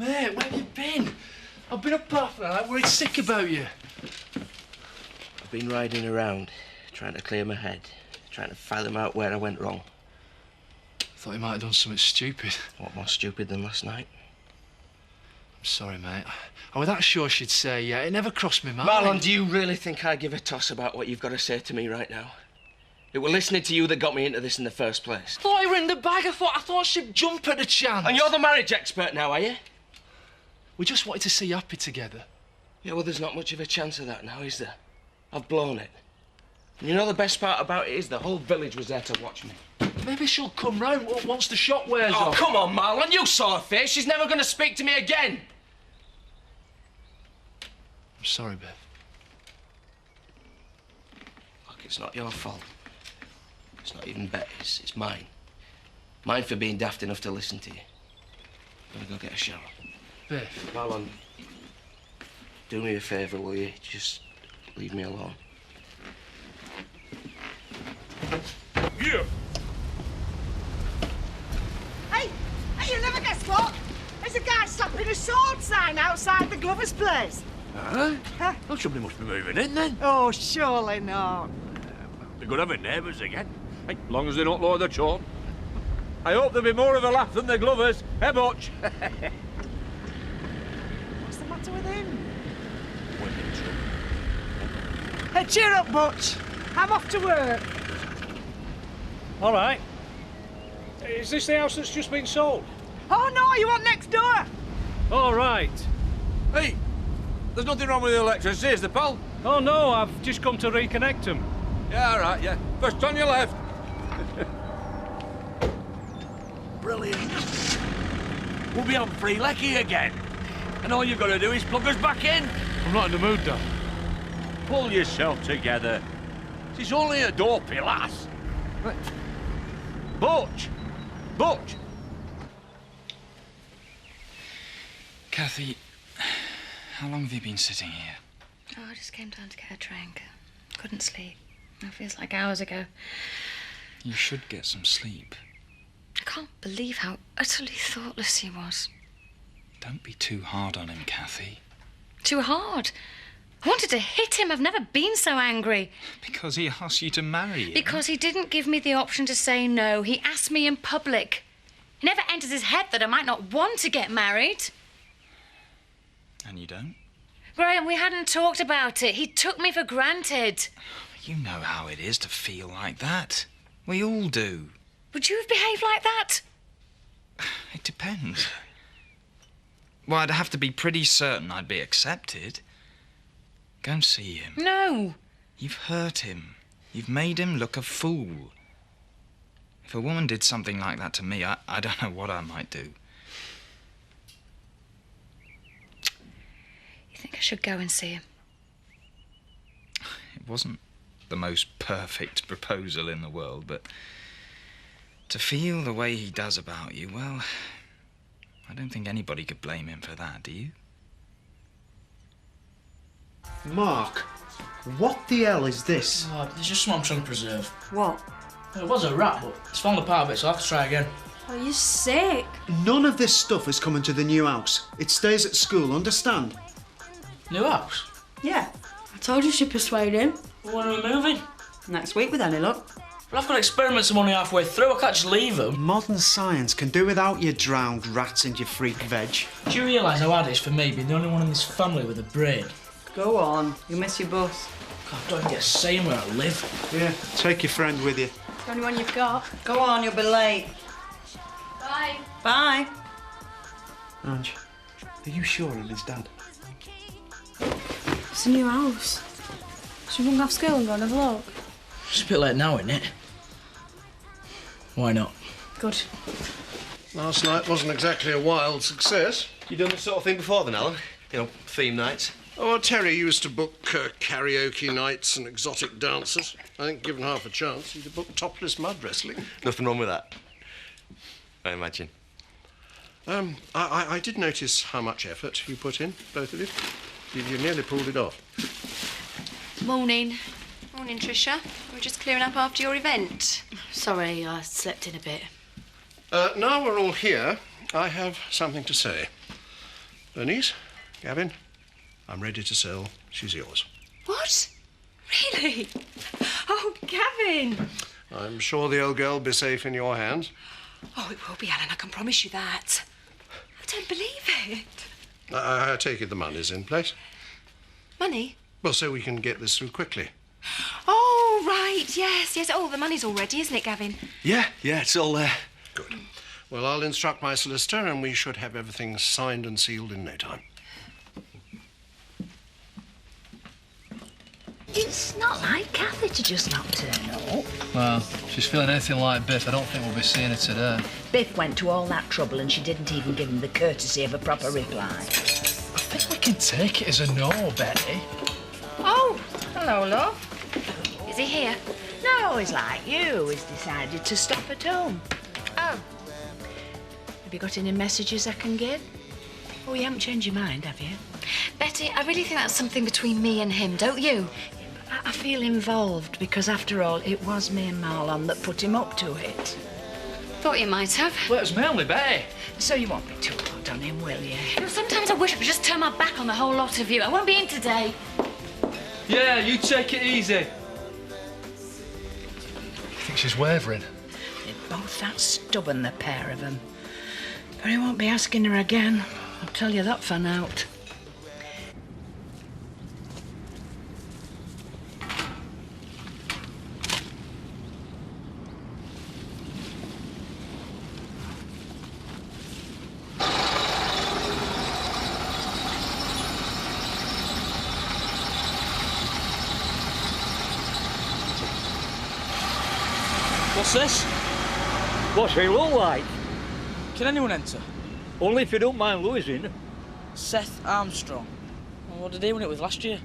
Mate, where have you been? I've been up half an hour, worried sick about you. I've been riding around, trying to clear my head, trying to fathom out where I went wrong. Thought you might have done something stupid. What more stupid than last night? I'm sorry, mate. I was that sure she'd say yeah. It never crossed my mind. Marlon, do you really think I give a toss about what you've got to say to me right now? It was listening to you that got me into this in the first place. I thought you were in the bag. I thought she'd jump at a chance. And you're the marriage expert now, are you? We just wanted to see you happy together. Yeah, well, there's not much of a chance of that now, is there? I've blown it. And you know the best part about it is the whole village was there to watch me. Maybe she'll come round once the shot wears off. Oh, come on, Marlon. You saw her face. She's never going to speak to me again. I'm sorry, Bev. Look, it's not your fault. It's not even Betty's. It's mine. Mine for being daft enough to listen to you. I'm gonna go get a shower. Bev. Marlon, do me a favour, will you? Just leave me alone. Yeah. Hey, you'll never guess what? There's a guy slapping a sword sign outside the Glover's place. Huh? Huh? Well, somebody must be moving in then. Oh, surely not. They're good having neighbours again. Hey, long as they don't lower the tone. I hope there'll be more of a laugh than the Glovers. Eh, Butch? What's the matter with him? We're in trouble. Hey, cheer up, Butch. I'm off to work. All right. Is this the house that's just been sold? Oh, no, you want next door? All right. Hey, there's nothing wrong with the electricity, is there, pal? Oh, no, I've just come to reconnect them. Yeah, all right, yeah. First on your left. Brilliant. We'll be on free lecky again. And all you've got to do is plug us back in. I'm not in the mood, though. Pull yourself together. It's only a dopey lass. Right. Butch! Butch! Kathy, how long have you been sitting here? Oh, I just came down to get a drink. Couldn't sleep. It feels like hours ago. You should get some sleep. I can't believe how utterly thoughtless he was. Don't be too hard on him, Kathy. Too hard. I wanted to hit him. I've never been so angry. Because he asked you to marry him. Because he didn't give me the option to say no. He asked me in public. It never enters his head that I might not want to get married. And you don't? Graham, we hadn't talked about it. He took me for granted. You know how it is to feel like that. We all do. Would you have behaved like that? It depends. Well, I'd have to be pretty certain I'd be accepted. Go and see him. No. You've hurt him. You've made him look a fool. If a woman did something like that to me, I don't know what I might do. You think I should go and see him? It wasn't the most perfect proposal in the world, but to feel the way he does about you, well, I don't think anybody could blame him for that, do you? Mark, what the hell is this? Oh, there's just something I'm trying to preserve. What? It was a rat, but it's fallen apart a bit, so I have to try again. Oh, you're sick. None of this stuff is coming to the new house. It stays at school, understand? New house? Yeah. I told you she'd persuade him. Well, when are we moving? Next week with any luck. Well, I've got experiments I'm only halfway through. I can't just leave them. Modern science can do without your drowned rats and your freak veg. Do you realise how hard it is for me being the only one in this family with a brain? Go on. You miss your bus. God, I don't even get a say where I live. Yeah, take your friend with you. It's the only one you've got. Go on, you'll be late. Bye. Bye. Ange, are you sure it is Dad? It's a new house. Should we run off school and go and have a look? It's a bit late now, isn't it? Why not? Good. Last night wasn't exactly a wild success. You done this sort of thing before then, Alan? You know, theme nights? Oh, Terry used to book karaoke nights and exotic dancers. I think given half a chance, he'd have booked topless mud wrestling. Nothing wrong with that, I imagine. I did notice how much effort you put in, both of you. You nearly pulled it off. Morning. Morning, Tricia. We're just clearing up after your event. Sorry, I slept in a bit. Now we're all here, I have something to say. Bernice, Gavin, I'm ready to sell. She's yours. What? Really? Oh, Gavin! I'm sure the old girl will be safe in your hands. Oh, it will be, Ellen, I can promise you that. I don't believe it. I take it the money's in place. Money? Well, so we can get this through quickly. Oh, right, yes. Oh, the money's all ready, isn't it, Gavin? Yeah, it's all there. Good. Well, I'll instruct my solicitor and we should have everything signed and sealed in no time. It's not like Kathy to just not turn up. Well, if she's feeling anything like Biff, I don't think we'll be seeing her today. Biff went to all that trouble and she didn't even give him the courtesy of a proper reply. I think we can take it as a no, Betty. Oh, hello, love. Is he here? No, he's like you. He's decided to stop at home. Oh. Have you got any messages I can give? Oh, you haven't changed your mind, have you? Betty, I really think that's something between me and him, don't you? I feel involved because, after all, it was me and Marlon that put him up to it. Thought you might have. Well, it was mainly Betty. So you won't be too hard on him, will you? You know, sometimes I wish I could just turn my back on the whole lot of you. I won't be in today. Yeah, you take it easy. I think she's wavering. They're both that stubborn, the pair of them. But he won't be asking her again. I'll tell you that for now. What's this? What's he look like? Can anyone enter? Only if you don't mind losing. Seth Armstrong. Well, what did he win it with last year?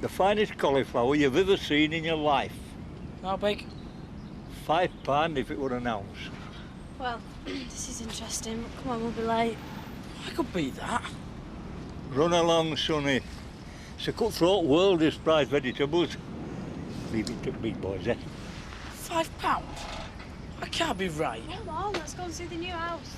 The finest cauliflower you've ever seen in your life. How big? £5 if it were an ounce. Well, this is interesting. Come on, we'll be late. I could beat that. Run along, sonny. It's a cutthroat world, this prize vegetables. Leave it to me, boys, eh? £5? I can't be right. Come on, let's go and see the new house.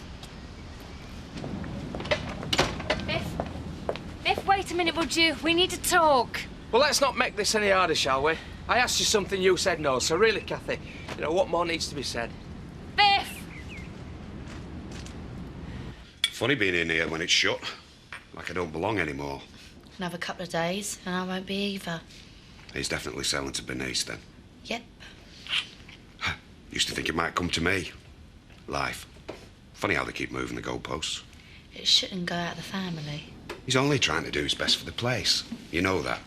Biff, wait a minute, would you? We need to talk. Well, let's not make this any harder, shall we? I asked you something, you said no, so really, Kathy, you know, what more needs to be said? Biff! Funny being in here when it's shut. Like I don't belong anymore. Another couple of days, and I won't be either. He's definitely selling to Bernice, then. Yep. Used to think it might come to me. Life. Funny how they keep moving the goalposts. It shouldn't go out of the family. He's only trying to do his best for the place. You know that.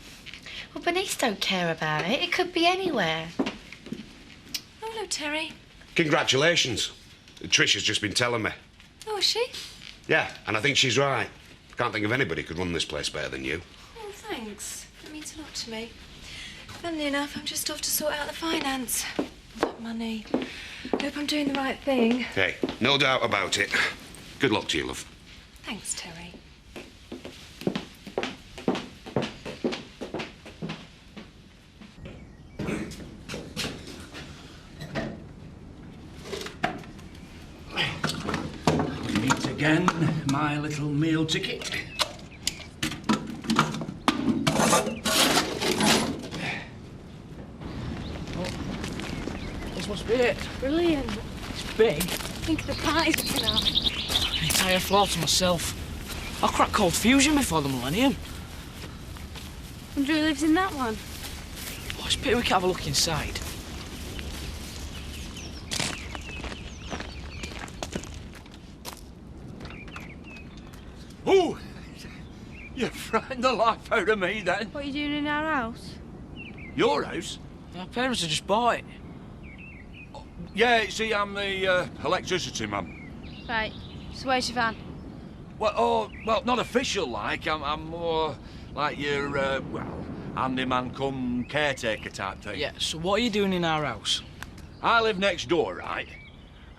Well, Bernice don't care about it. It could be anywhere. Oh, hello, Terry. Congratulations. Trisha's just been telling me. Oh, is she? Yeah, and I think she's right. Can't think of anybody who could run this place better than you. Oh, thanks. That means a lot to me. Funnily enough, I'm just off to sort out the finance. That money. Hope I'm doing the right thing. Hey, no doubt about it. Good luck to you, love. Thanks, Terry. Meet again, my little meal ticket. This must be it. Brilliant. It's big. Think of the parties we can have. An entire floor to myself. I'll crack cold fusion before the millennium. Wonder who lives in that one. Oh, it's a pity we can't have a look inside. Oh! You frightened the life out of me then. What are you doing in our house? Your house? Our parents have just bought it. Yeah, see, I'm the electricity man. Right. So where's your van? Well, not official like. I'm more like your, well, handyman come caretaker type thing. Yeah, so what are you doing in our house? I live next door, right?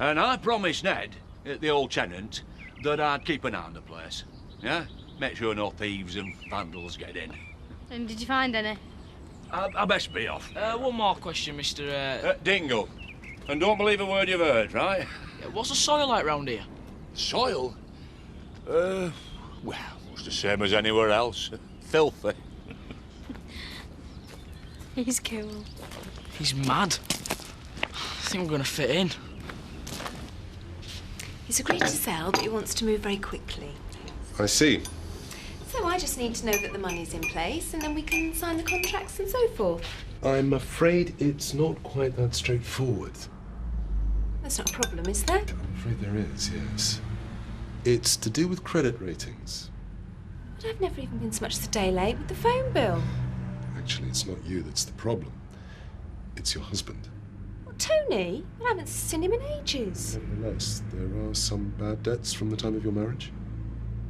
And I promised Ned, the old tenant, that I'd keep an eye on the place. Yeah? Make sure no thieves and vandals get in. And did you find any? I best be off. One more question, Mr. Dingle. And don't believe a word you've heard, right? What's the soil like round here? Soil? Well, It's the same as anywhere else. Filthy. He's cool. He's mad. I think we're going to fit in. He's agreed to sell, but he wants to move very quickly. I see. So I just need to know that the money's in place, and then we can sign the contracts and so forth. I'm afraid it's not quite that straightforward. That's not a problem, is there? I'm afraid there is, yes. It's to do with credit ratings. But I've never even been so much as a day late with the phone bill. Actually, it's not you that's the problem. It's your husband. What, Tony? I haven't seen him in ages. Nevertheless, there are some bad debts from the time of your marriage.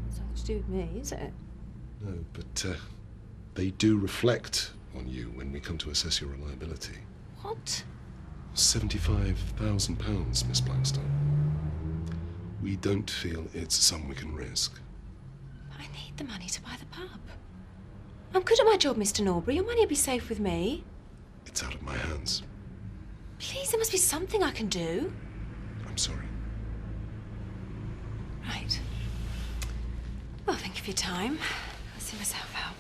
It's nothing to do with me, is it? No, but they do reflect on you when we come to assess your reliability. What? £75,000, Miss Blackstone. We don't feel it's a sum we can risk. I need the money to buy the pub. I'm good at my job, Mr. Norbury. Your money will be safe with me. It's out of my hands. Please, there must be something I can do. I'm sorry. Right. Well, thank you for your time. I'll see myself out.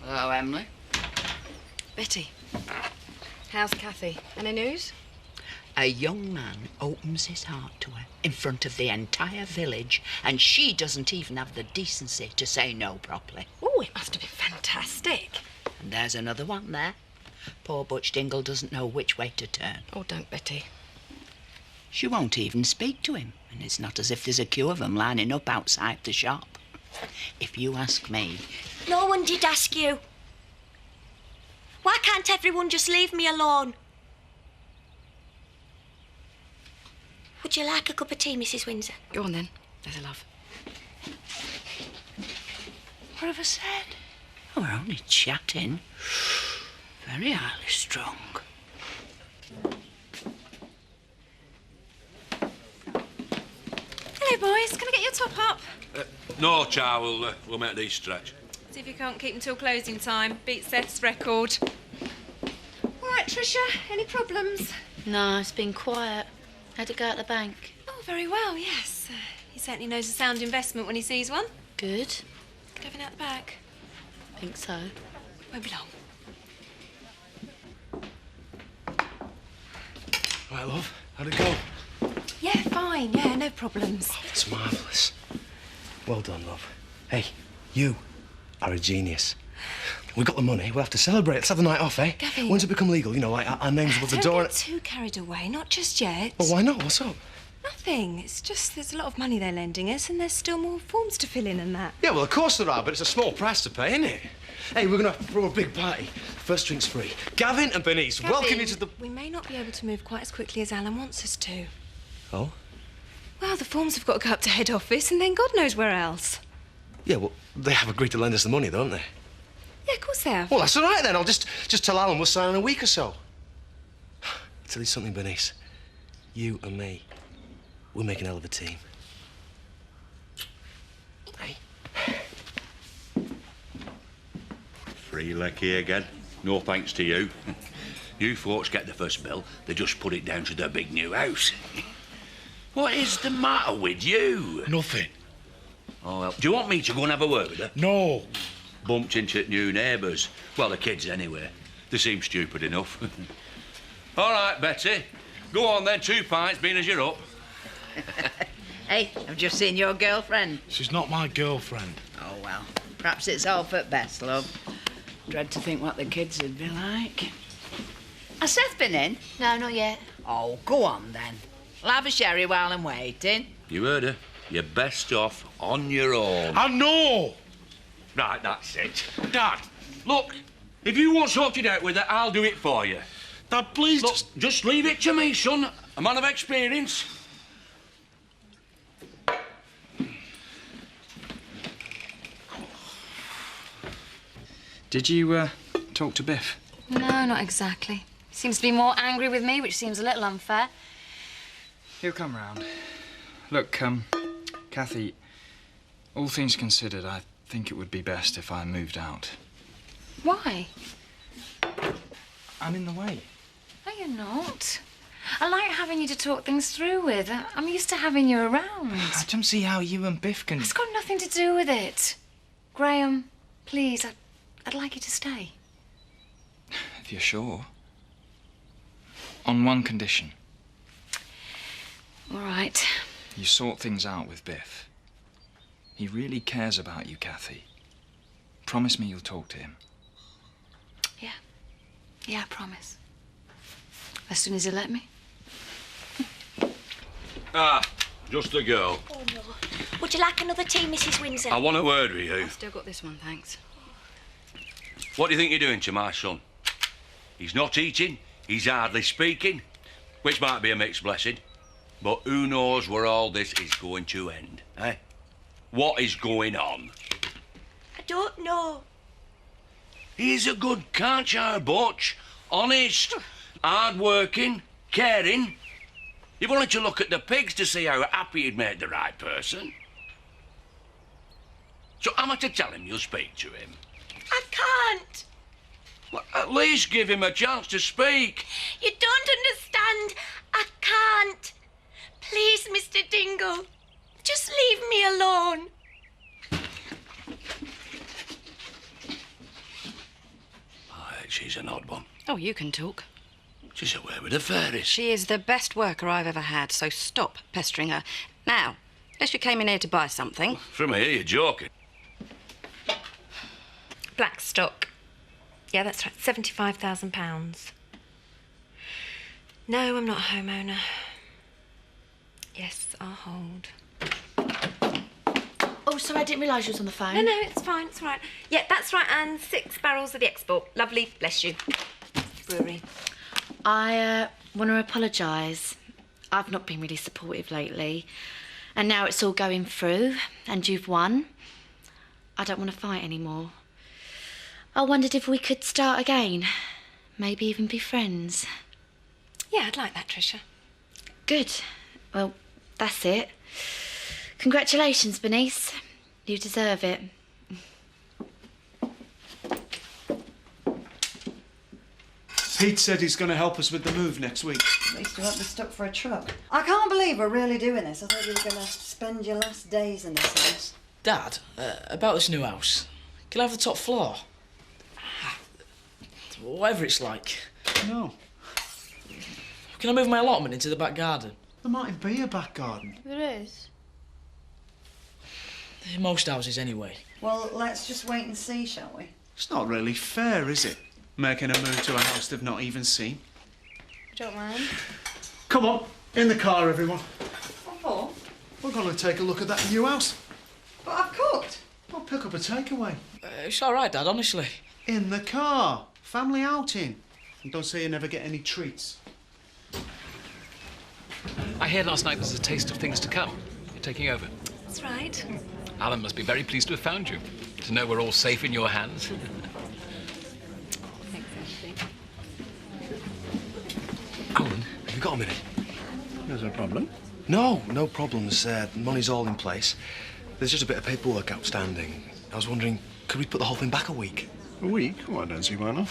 Hello, Emily. Betty, how's Kathy? Any news? A young man opens his heart to her in front of the entire village, and she doesn't even have the decency to say no properly. Oh, it must have been fantastic. And there's another one there. Poor Butch Dingle doesn't know which way to turn. Oh, don't, Betty. She won't even speak to him, and it's not as if there's a queue of them lining up outside the shop. If you ask me... No one did ask you. Why can't everyone just leave me alone? Would you like a cup of tea, Mrs. Windsor? Go on then. There's a love. What have I said? Oh, we're only chatting. Very highly strung. Hello, boys. Can I get your top up? No, Char, we'll make these stretch. See if you can't keep until closing time. Beat Seth's record. All right, Tricia. Any problems? No, it's been quiet. How'd it go at the bank? Oh, very well, yes. He certainly knows a sound investment when he sees one. Good. Going out the back. Think so. Won't be long. Right, love, how'd it go? Yeah, fine. Yeah, no problems. That's marvellous. Well done, love. Hey, you are a genius. We got the money, we'll have to celebrate. Let's have the night off, eh? Gavin. When's it become legal? You know, like our names above the door. Don't get too carried away. Not just yet. Well, why not? What's up? Nothing. It's just there's a lot of money they're lending us, and there's still more forms to fill in and that. Yeah, well, of course there are, but it's a small price to pay, isn't it? Hey, we're gonna throw a big party. First drink's free. Gavin and Bernice, Gavin, welcome you to the... We may not be able to move quite as quickly as Alan wants us to. Oh? Well, the forms have got to go up to head office, and then God knows where else. Yeah, well, they have agreed to lend us the money, don't they? Yeah, of course they have. Well, that's all right, then. I'll just tell Alan we'll sign in a week or so. Tell you something, Bernice. You and me, we're making a hell of a team. Hey? Free lecky again. No thanks to you. You folks get the first bill, they just put it down to the big new house. What is the matter with you? Nothing. Oh, well, do you want me to go and have a word with her? No. Bumped into new neighbours. Well, the kids anyway. They seem stupid enough. All right, Betty. Go on then, 2 pints, being as you're up. Hey, I've just seen your girlfriend. She's not my girlfriend. Oh, well, perhaps it's all for the best, love. Dread to think what the kids would be like. Has Seth been in? No, not yet. Oh, go on then. I'll have a sherry while I'm waiting. You heard her. You're best off on your own. I know. Right, that's it. Dad, look, if you want sorted out with her, I'll do it for you. Dad, please look, just leave it to me, son. A man of experience. Did you talk to Biff? No, not exactly. Seems to be more angry with me, which seems a little unfair. He'll come round. Look, Kathy, all things considered, I think it would be best if I moved out. Why? I'm in the way. No, you're not. I like having you to talk things through with. I'm used to having you around. I don't see how you and Biff can... It's got nothing to do with it. Graham, please, I'd like you to stay. If you're sure. On one condition. All right. You sort things out with Biff. He really cares about you, Kathy. Promise me you'll talk to him. Yeah. Yeah, I promise. As soon as you let me. Ah, just a girl. Oh, no. Would you like another tea, Mrs. Windsor? I want a word with you. I've still got this one, thanks. What do you think you're doing to my son? He's not eating, he's hardly speaking, which might be a mixed blessing. But who knows where all this is going to end, eh? What is going on? I don't know. He's a good can't-char butch, honest, hard-working, caring. You've only to look at the pigs to see how happy he'd made the right person. So am I to tell him you'll speak to him? I can't. Well, at least give him a chance to speak. You don't understand. I can't. Please, Mr. Dingle, just leave me alone. She's an odd one. Oh, you can talk. She's away with the fairies. She is the best worker I've ever had, so stop pestering her. Now, unless you came in here to buy something. From here, you're joking. Blackstock. Yeah, that's right. £75,000. No, I'm not a homeowner. Yes, I'll hold. Oh, sorry, I didn't realise you was on the phone. No, it's fine, it's all right. Yeah, that's right, and 6 barrels of the export. Lovely, bless you. Brewery. I want to apologise. I've not been really supportive lately. And now it's all going through, and you've won. I don't want to fight anymore. I wondered if we could start again. Maybe even be friends. Yeah, I'd like that, Tricia. Good. Well, that's it. Congratulations, Bernice. You deserve it. Pete said he's going to help us with the move next week. At least you won't be stuck for a truck. I can't believe we're really doing this. I thought you were going to spend your last days in this house. Dad, about this new house. Can I have the top floor? Whatever it's like. No. Can I move my allotment into the back garden? There mightn't be a back garden. There is. In most houses, anyway. Well, let's just wait and see, shall we? It's not really fair, is it? Making a move to a house they've not even seen. Don't mind. Come on, in the car, everyone. What for? We're going to take a look at that new house. But I've cooked. I'll pick up a takeaway. It's all right, Dad, honestly. In the car. Family outing. And don't say you never get any treats. I hear last night there's a taste of things to come. You're taking over. That's right. Alan must be very pleased to have found you. To know we're all safe in your hands. Alan, have you got a minute? There's a problem? No problems. Money's all in place. There's just a bit of paperwork outstanding. I was wondering, could we put the whole thing back a week? A week? Oh, I don't see why not.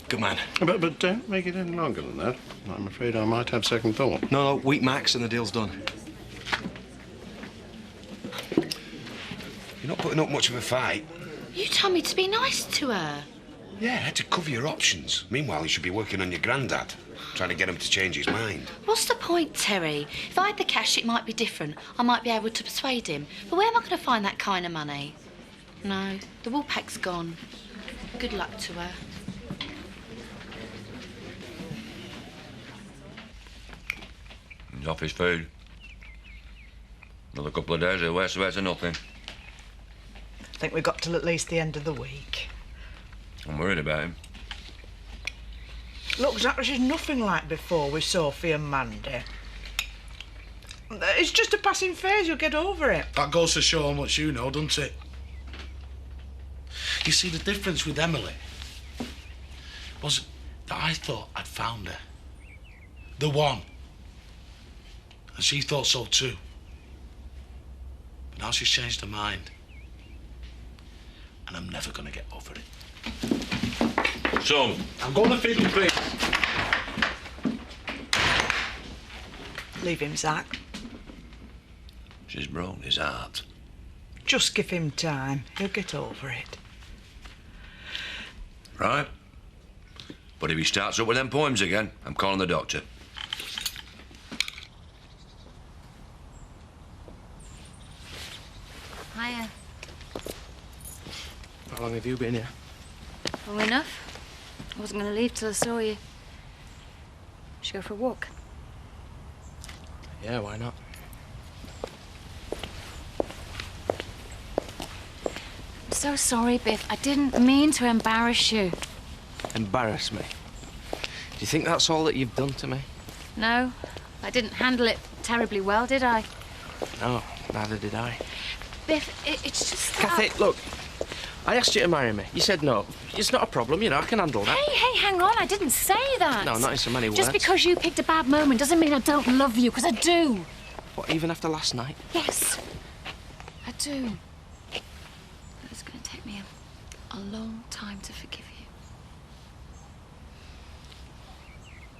Good man. But don't make it any longer than that. I'm afraid I might have second thought. No, week max and the deal's done. You're not putting up much of a fight. You told me to be nice to her. Yeah, to cover your options. Meanwhile, you should be working on your granddad, trying to get him to change his mind. What's the point, Terry? If I had the cash, it might be different. I might be able to persuade him. But where am I going to find that kind of money? No, the wool pack's gone. Good luck to her. He's off his food. Another couple of days, he'll wear sweat to nothing. I think we've got till at least the end of the week. I'm worried about him. Look, Zach, this is nothing like before with Sophie and Mandy. It's just a passing phase, you'll get over it. That goes to show how much you know, doesn't it? You see, the difference with Emily was that I thought I'd found her. The one. And she thought so too. But now she's changed her mind. And I'm never gonna get over it. Son. I'm going to fiddle feet. Leave him, Zach. She's broken his heart. Just give him time. He'll get over it. Right. But if he starts up with them poems again, I'm calling the doctor. Hiya. How long have you been here? Long enough. I wasn't going to leave till I saw you. Should go for a walk. Yeah, why not? I'm so sorry, Biff. I didn't mean to embarrass you. Embarrass me? Do you think that's all that you've done to me? No, I didn't handle it terribly well, did I? No, neither did I. Biff, it's just that Kathy, look. I asked you to marry me. You said no. It's not a problem, you know, I can handle that. Hey, hang on. I didn't say that. No, not in so many words. Just because you picked a bad moment doesn't mean I don't love you, because I do. What, even after last night? Yes, I do. But it's going to take me a long time to forgive you.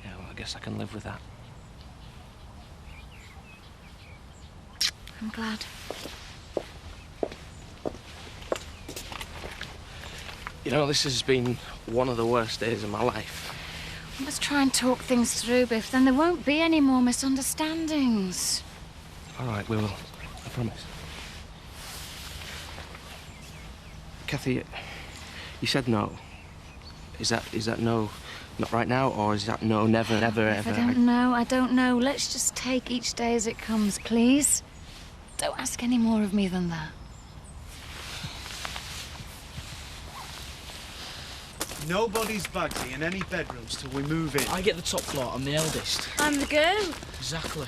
Yeah, well, I guess I can live with that. I'm glad. You know, this has been one of the worst days of my life. We must try and talk things through, Biff. Then there won't be any more misunderstandings. All right, we will. I promise. Kathy, you said no. Is that no, not right now, or is that no, never, never, Biff, ever? I don't know. Let's just take each day as it comes, please. Don't ask any more of me than that. Nobody's Bagsy in any bedrooms till we move in. I get the top floor. I'm the eldest. I'm the girl. Exactly.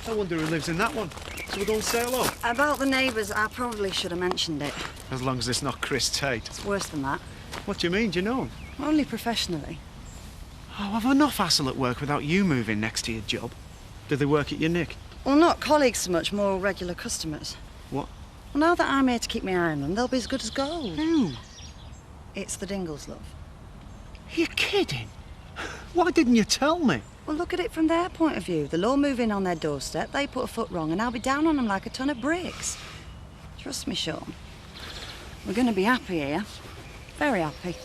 I wonder who lives in that one. So we're going to say hello? About the neighbours, I probably should have mentioned it. As long as it's not Chris Tate. It's worse than that. What do you mean? Do you know him? Only professionally. Oh, I've enough hassle at work without you moving next to your job. Do they work at your nick? Well, not colleagues so much, more regular customers. What? Well, now that I'm here to keep my eye on them, they'll be as good as gold. Who? It's the Dingles, love. You're kidding. Why didn't you tell me? Well, look at it from their point of view. The law move in on their doorstep, they put a foot wrong, and I'll be down on them like a ton of bricks. Trust me, Sean. We're going to be happy here. Very happy.